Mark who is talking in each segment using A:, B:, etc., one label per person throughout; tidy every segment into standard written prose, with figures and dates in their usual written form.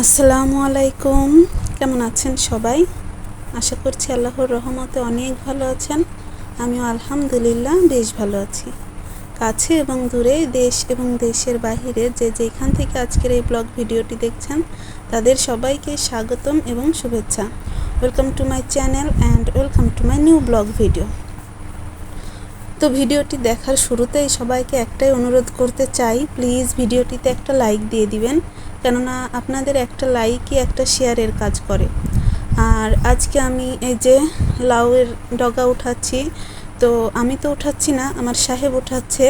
A: আসসালামু আলাইকুম। কেমন আছেন সবাই? আশা করছি আল্লাহর রহমতে অনেক ভালো আছেন। আমিও আলহামদুলিল্লাহ বেশ ভালো আছি। কাছে এবং দূরে, দেশ এবং দেশের বাহিরে যে যেখান থেকে আজকের এই ব্লগ ভিডিওটি দেখছেন তাদের সবাইকে স্বাগতম এবং শুভেচ্ছা। Welcome to my channel and welcome to my new blog video. তো ভিডিওটি দেখার শুরুতেই সবাইকে একটাই অনুরোধ করতে চাই, প্লিজ ভিডিওটিতে একটা লাইক দিয়ে দিবেন, কেননা আপনাদের একটা লাইকই একটা শেয়ারের কাজ করে। আর আজকে আমি এই যে লাউয়ের ডগা উঠাচ্ছি, তো আমি তো উঠাচ্ছি না, আমার সাহেব উঠাচ্ছে।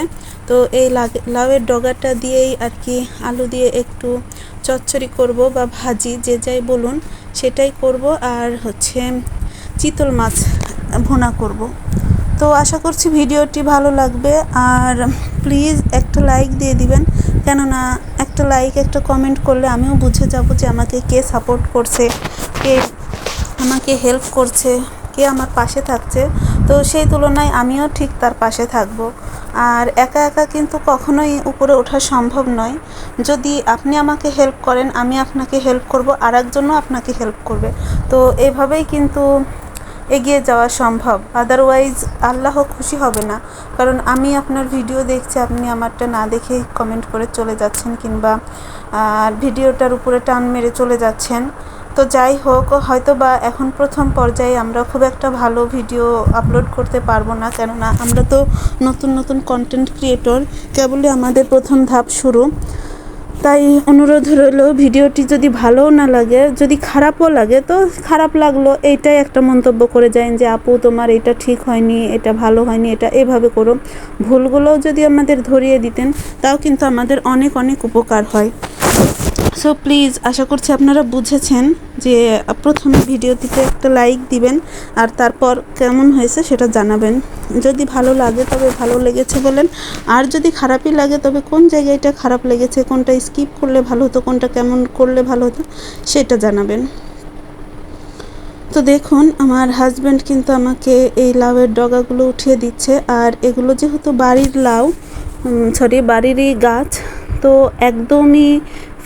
A: তো এই লাউয়ের ডগাটা দিয়েই আর কি আলু দিয়ে একটু চচ্চড়ি করব বা ভাজি, যে যাই বলুন সেটাই করব। আর হচ্ছে চিতল মাছ ভুনা করব। তো আশা করছি ভিডিওটি ভালো লাগবে। আর প্লিজ একটা লাইক দিয়ে দিবেন, কেননা একটা লাইক একটা কমেন্ট করলে আমিও বুঝে যাব যে আমাকে কে সাপোর্ট করছে, কে আমাকে হেল্প করছে, কে আমার পাশে থাকছে। তো সেই তুলনায় আমিও ঠিক তার পাশে থাকব। আর একা একা কিন্তু কখনোই উপরে ওঠা সম্ভব নয়। যদি আপনি আমাকে হেল্প করেন, আমি আপনাকে হেল্প করব, আর একজনও আপনাকে হেল্প করবে। তো এভাবেই কিন্তু এগিয়ে যাওয়া সম্ভব। আদারওয়াইজ আল্লাহ খুশি হবে না। কারণ আমি আপনার ভিডিও দেখছি, আপনি আমারটা না দেখেই কমেন্ট করে চলে যাচ্ছেন, কিংবা ভিডিওটার উপরে টান মেরে চলে যাচ্ছেন। তো যাই হোক, হয়তো বা এখন প্রথম পর্যায়ে আমরা খুব একটা ভালো ভিডিও আপলোড করতে পারবো না, কেননা আমরা তো নতুন নতুন কন্টেন্ট ক্রিয়েটর, কেবলই আমাদের প্রথম ধাপ শুরু। তাই অনুরোধ রইল, ভিডিওটি যদি ভালোও না লাগে, যদি খারাপও লাগে, তো খারাপ লাগলো এইটাই একটা মন্তব্য করে যায় যে আপু তোমার এটা ঠিক হয়নি, এটা ভালো হয়নি, এটা এভাবে করো। ভুলগুলোও যদি আমাদের ধরিয়ে দিতেন, তাও কিন্তু আমাদের অনেক অনেক উপকার হয়। সো প্লিজ, আশা করছি আপনারা বুঝেছেন যে প্রথমে ভিডিওটিতে একটা লাইক দিবেন, আর তারপর কেমন হয়েছে সেটা জানাবেন। যদি ভালো লাগে তবে ভালো লেগেছে বলেন, আর যদি খারাপই লাগে তবে কোন জায়গাটা খারাপ লেগেছে, কোনটা স্কিপ করলে ভালো হতো, কোনটা কেমন করলে ভালো হতো সেটা জানাবেন। তো দেখুন, আমার হাজব্যান্ড কিন্তু আমাকে এই লাউয়ের ডগাগুলো উঠিয়ে দিচ্ছে। আর এগুলো যেহেতু বাড়ির লাউ, বাড়িরই গাছ, তো একদমই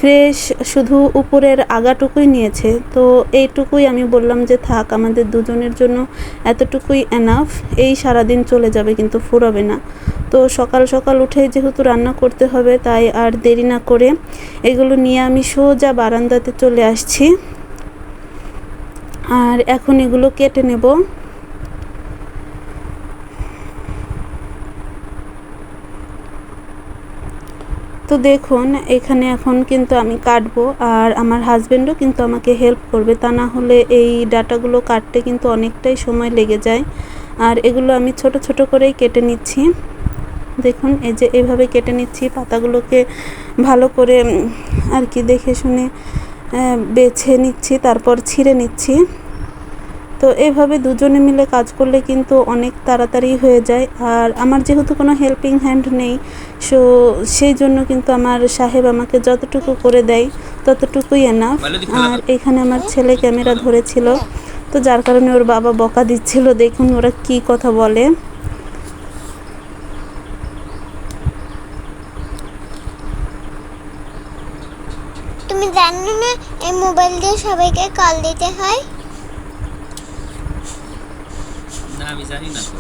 A: ফ্রেশ, শুধু উপরের আগাটুকুই নিয়েছে। তো এইটুকুই আমি বললাম যে থাক, আমাদের দুজনের জন্য এতটুকুই এনাফ, এই সারাদিন চলে যাবে, কিন্তু ফুরাবে না। তো সকাল সকাল উঠে যেহেতু রান্না করতে হবে, তাই আর দেরি না করে এগুলো নিয়ে আমি সোজা বারান্দাতে চলে আসছি। আর এখন এগুলো কেটে নেব। তো দেখুন, এখানে এখন কিন্তু আমি কাটবো, আর আমার হাজব্যান্ডও কিন্তু আমাকে হেল্প করবে, তা না হলে এই ডাটাগুলো কাটতে কিন্তু অনেকটাই সময় লেগে যায়। আর এগুলো আমি ছোট ছোট করেই কেটে নিচ্ছি। দেখুন, এই যে এইভাবে কেটে নিচ্ছি, পাতাগুলোকে ভালো করে আর কি দেখে শুনে বেছে নিচ্ছি, তারপর ছিঁড়ে নিচ্ছি। তো এভাবে দুজনে মিলে কাজ করলে কিন্তু অনেক তাড়াতাড়ি হয়ে যায়। আর আমার যেহেতু কোনো হেল্পিং হ্যান্ড নেই, সেই জন্য কিন্তু আমার সাহেব আমাকে যতটুকু করে দেয় ততটুকুই এনাফ। আর এখানে আমার ছেলে ক্যামেরা ধরেছিল, তো যার কারণে ওর বাবা বকা দিচ্ছিল। দেখুন ওরা কি কথা বলে।
B: তুমি জানো না এই মোবাইল দিয়ে সবাইকে কল দিতে হয়?
C: না, আমি জানি না তো।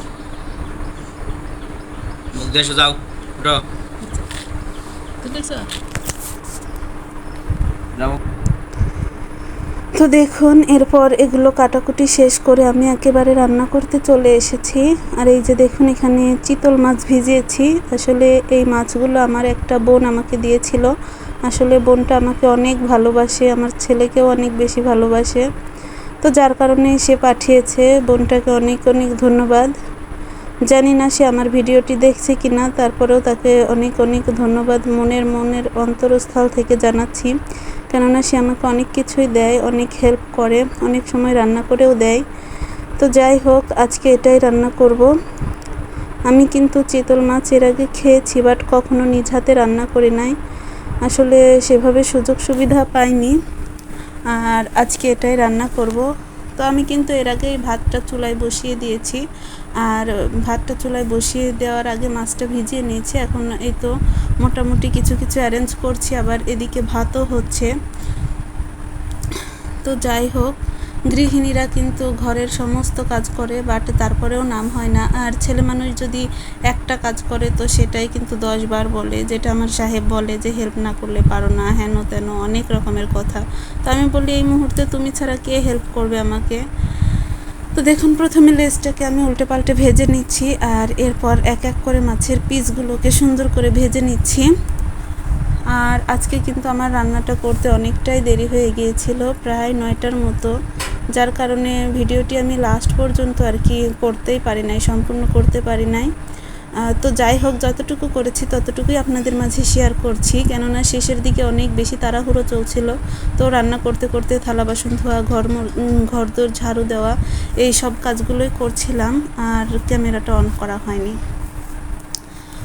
C: মুখ দিয়ে যাও, উঠো। যাও।
A: তো দেখুন, এরপর এগুলো কাটাকুটি শেষ করে আমি একেবারে রান্না করতে চলে এসেছি। আর এই যে দেখুন, এখানে চিতল মাছ ভিজিয়েছি। আসলে এই মাছগুলো আমার একটা বোন আমাকে দিয়েছিল। আসলে বোনটা আমাকে অনেক ভালোবাসে, আমার ছেলেকেও অনেক বেশি ভালোবাসে। তো যার কারণে সে পাঠিয়েছে। বোনটাকে অনেক অনেক ধন্যবাদ। জানি না সে আমার ভিডিওটি দেখছে কি না, তারপরেও তাকে অনেক অনেক ধন্যবাদ মনের অন্তরস্থল থেকে জানাচ্ছি। কেননা সে আমাকে অনেক কিছুই দেয়, অনেক হেল্প করে, অনেক সময় রান্না করেও দেয়। তো যাই হোক, আজকে এটাই রান্না করব। আমি কিন্তু চিতল মাছ এর আগে খেয়েছি, বাট কখনো নিজ হাতে রান্না করি নাই। আসলে সেভাবে সুযোগ সুবিধা পাইনি। আর আজকে এটাই রান্না করব। তো আমি কিন্তু এর আগেই ভাতটা চুলায় বসিয়ে দিয়েছি। আর ভাতটা চুলায় বসিয়ে দেওয়ার আগে মাছটা ভিজিয়ে নিয়েছি। এখন এই তো মোটামুটি কিছু কিছু অ্যারেঞ্জ করছি, আবার এদিকে ভাতও হচ্ছে। তো যাই হোক, গৃহিণীরা কিন্তু ঘরের সমস্ত কাজ করে, বাট তারপরেও নাম হয় না। আর ছেলে মানুষ যদি একটা কাজ করে তো সেটাই কিন্তু 10 বার বলে, যেটা আমার সাহেব বলে যে হেল্প না করলে পারো না, হেন তেন অনেক রকমের কথা। তো আমি বলি এই মুহূর্তে তুমি ছাড়া কে হেল্প করবে আমাকে। তো দেখুন, প্রথমে লেজটাকে আমি উল্টে পাল্টে ভেজে নিচ্ছি, আর এরপর এক এক করে মাছের পিসগুলোকে সুন্দর করে ভেজে নিচ্ছি। আর আজকে কিন্তু আমার রান্নাটা করতে অনেকটাই দেরি হয়ে গিয়েছিল, প্রায় 9টার মতো, যার কারণে ভিডিওটি আমি লাস্ট পর্যন্ত আর কি করতেই পারি নাই, সম্পূর্ণ করতে পারি নাই। তো যাই হোক, যতটুকু করেছি ততটুকুই আপনাদের মাঝে শেয়ার করছি, কেননা শেষের দিকে অনেক বেশি তাড়াহুড়ো চলছিল। তো রান্না করতে করতে থালা বাসন ধোয়া, ঘরদোর ঝাড়ু দেওয়া, এই সব কাজগুলোই করছিলাম, আর ক্যামেরাটা অন করা হয়নি।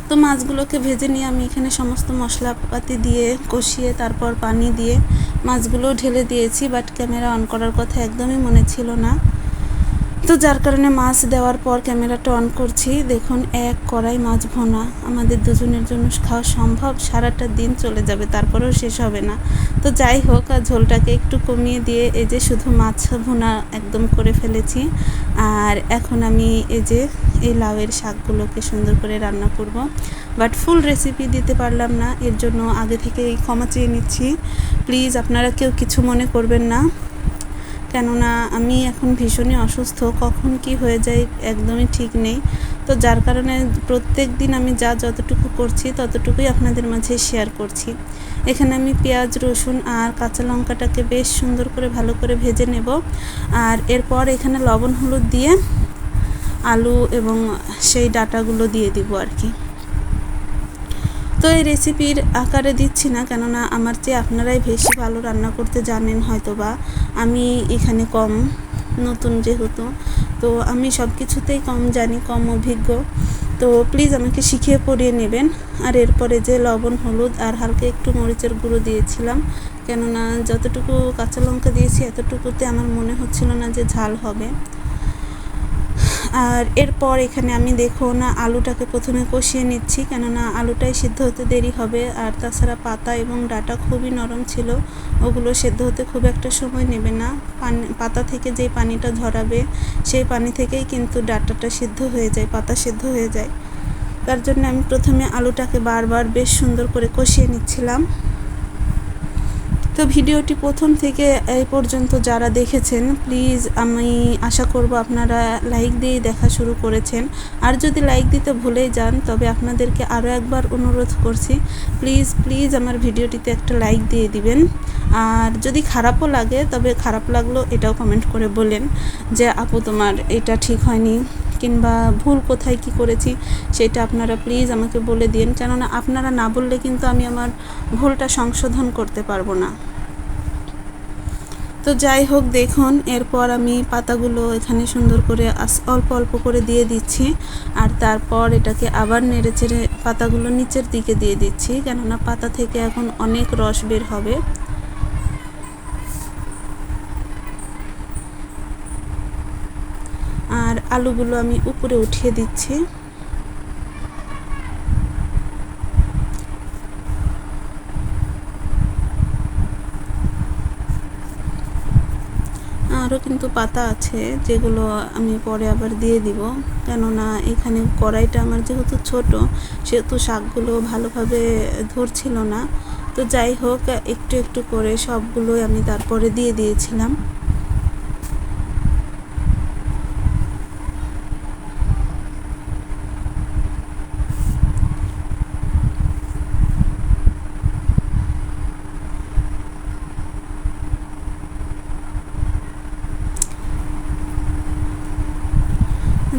A: তো মাছগুলোকে ভেজে নিয়ে আমি এখানে সমস্ত মশলাপাতি দিয়ে কষিয়ে তারপর পানি দিয়ে মাছগুলো ঢেলে দিয়েছি, বাট ক্যামেরা অন করার কথা একদমই মনে ছিল না। তো যার কারণে মাছ দেওয়ার পর ক্যামেরাটা অন করছি। দেখুন, এক কড়াই মাছ ভোনা, আমাদের দুজনের জন্য খাওয়া সম্ভব, সারাটা দিন চলে যাবে, তারপরেও শেষ হবে না। তো যাই হোক, আর ঝোলটাকে একটু কমিয়ে দিয়ে এই যে শুধু মাছ ভুনা একদম করে ফেলেছি। আর এখন আমি এই যে এই লাউয়ের শাকগুলোকে সুন্দর করে রান্না করব, বাট ফুল রেসিপি দিতে পারলাম না, এর জন্য আগে থেকেই ক্ষমা চেয়ে নিচ্ছি। প্লিজ আপনারা কেউ কিছু মনে করবেন না, কেননা আমি এখন ভীষণই অসুস্থ, কখন কি হয়ে যায় একদমই ঠিক নেই। তো যার কারণে প্রত্যেক দিন আমি যতটুকু করছি ততটুকুই আপনাদের মাঝে শেয়ার করছি। এখানে আমি পেঁয়াজ, রসুন আর কাঁচা লঙ্কাটাকে বেশ সুন্দর করে ভালো করে ভেজে নেব, আর এরপর এখানে লবণ হলুদ দিয়ে আলু এবং সেই ডাঁটাগুলো দিয়ে দিব আর কি। তো এই রেসিপির আকারে দিচ্ছি না, কেননা আমার চেয়ে আপনারাই বেশি ভালো রান্না করতে জানেন হয়তো, বা আমি এখানে কম নতুন যেহেতু, তো আমি সব কিছুতেই কম জানি, কম অভিজ্ঞ। তো প্লিজ আমাকে শিখিয়ে পড়িয়ে নেবেন। আর এরপরে যে লবণ, হলুদ আর হালকা একটু মরিচের গুঁড়ো দিয়েছিলাম, কেননা যতটুকু কাঁচা লঙ্কা দিয়েছি এতটুকুতে আমার মনে হচ্ছিল না যে ঝাল হবে। আর এরপর এখানে আমি দেখুন আলুটাকে প্রথমে কষিয়ে নিচ্ছি, কেননা আলুটাই সিদ্ধ হতে দেরি হবে, আর তাছাড়া পাতা এবং ডাঁটা খুবই নরম ছিল, ওগুলো সেদ্ধ হতে খুব একটা সময় নেবে না। পাতা থেকে যেই পানিটা ঝরাবে সেই পানি থেকেই কিন্তু ডাঁটাটা সিদ্ধ হয়ে যায়, পাতা সিদ্ধ হয়ে যায়। তার জন্য আমি প্রথমে আলুটাকে বারবার বেশ সুন্দর করে কষিয়ে নিচ্ছিলাম। তো ভিডিওটি প্রথম থেকে এই পর্যন্ত যারা দেখেছেন, প্লিজ আমি আশা করব আপনারা লাইক দিয়ে দেখা শুরু করেছেন। আর যদি লাইক দিতে ভুলেই যান, তবে আপনাদেরকে আরও একবার অনুরোধ করছি, প্লিজ আমার ভিডিওটিতে একটা লাইক দিয়ে দিবেন। আর যদি খারাপও লাগে, তবে খারাপ লাগলো এটাও কমেন্ট করে বলেন যে আপু তোমার এটা ঠিক হয়নি, কিংবা ভুল কোথায় কি করেছি সেটা আপনারা প্লিজ আমাকে বলে দিন, কেননা আপনারা না বললে কিন্তু আমি আমার ভুলটা সংশোধন করতে পারবো না। তো যাই হোক, দেখুন এরপর আমি পাতাগুলো এখানে সুন্দর করে অল্প অল্প করে দিয়ে দিচ্ছি, আর তারপর এটাকে আবার নেড়ে চেড়ে পাতাগুলো নিচের দিকে দিয়ে দিচ্ছি, কেননা পাতা থেকে এখন অনেক রস বের হবে। আর আলুগুলো আমি উপরে উঠিয়ে দিচ্ছি। আরও কিন্তু পাতা আছে যেগুলো আমি পরে আবার দিয়ে দিব, কেননা এখানে কড়াইটা আমার যেহেতু ছোট, সেহেতু শাকগুলো ভালোভাবে ধরছিল না। তো যাই হোক, একটু একটু করে সবগুলোই আমি তারপরে দিয়ে দিয়েছিলাম।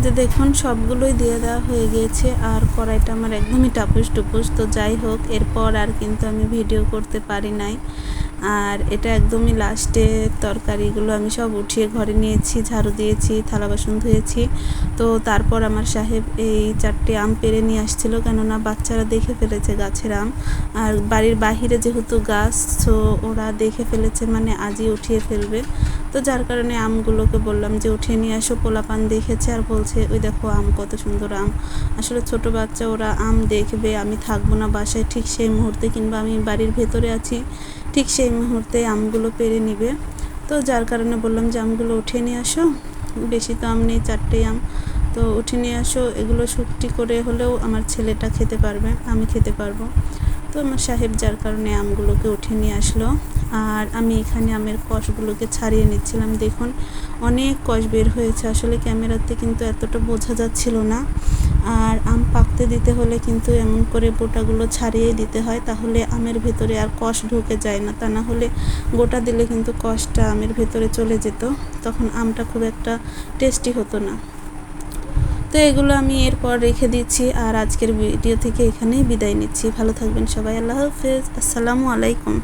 A: যে দেখুন সবগুলোই দিয়ে দেওয়া হয়ে গিয়েছে, আর কড়াইটা আমার একদমই টাপুস টুপুস। তো যাই হোক, এরপর আর কিন্তু আমি ভিডিও করতে পারি নাই। আর এটা একদমই লাস্টে তরকারিগুলো আমি সব উঠিয়ে ঘরে নিয়েছি, ঝাড়ু দিয়েছি, থালা বাসন ধুয়েছি। তো তারপর আমার সাহেব এই 4টে আম পেড়ে নিয়ে আসছিল, কেননা বাচ্চারা দেখে ফেলেছে গাছের আম, আর বাড়ির বাহিরে যেহেতু গাছ, তো ওরা দেখে ফেলেছে মানে আজই উঠিয়ে ফেলবে। তো যার কারণে আমগুলোকে বললাম যে উঠিয়ে নিয়ে আসো, পোলাপান দেখেছে আর বলছে ওই দেখো আম, কত সুন্দর আম। আসলে ছোট বাচ্চা, ওরা আম দেখবে, আমি থাকবো না বাসায় ঠিক সেই মুহূর্তে, কিংবা আমি বাড়ির ভেতরে আছি ঠিক সেই মুহূর্তে আমগুলো পেড়ে নিবে। তো তো যার কারণে বললাম যে আমগুলো উঠিয়ে নিয়ে আসো, বেশি তো আম নেই, 4টে আম, তো উঠিয়ে নিয়ে আসো, এগুলো শুকটি করে হলেও আমার ছেলেটা খেতে পারবে, আমি খেতে পারবো। তো আমার সাহেব যার কারণে আমগুলোকে উঠিয়ে নিয়ে আসলো। আর আমি এখানে আমের কষগুলোকে ছাড়িয়ে নিচ্ছিলাম। দেখুন অনেক কষ বের হয়েছে, আসলে ক্যামেরাতে কিন্তু এতটা বোঝা যাচ্ছিল না। আর আম পাকতে দিতে হলে কিন্তু এমন করে বোটাগুলো ছাড়িয়ে দিতে হয়, তাহলে আমের ভেতরে আর কষ ঢুকে যায় না, তা না হলে গোটা দিলে কিন্তু কষটা আমের ভেতরে চলে যেত, তখন আমটা খুব একটা টেস্টি হতো না। তো এগুলো আমি এরপর রেখে দিচ্ছি। আর আজকের ভিডিও থেকে এখানেই বিদায় নিচ্ছি। ভালো থাকবেন সবাই, আল্লাহ হাফেজ, আসসালামু আলাইকুম।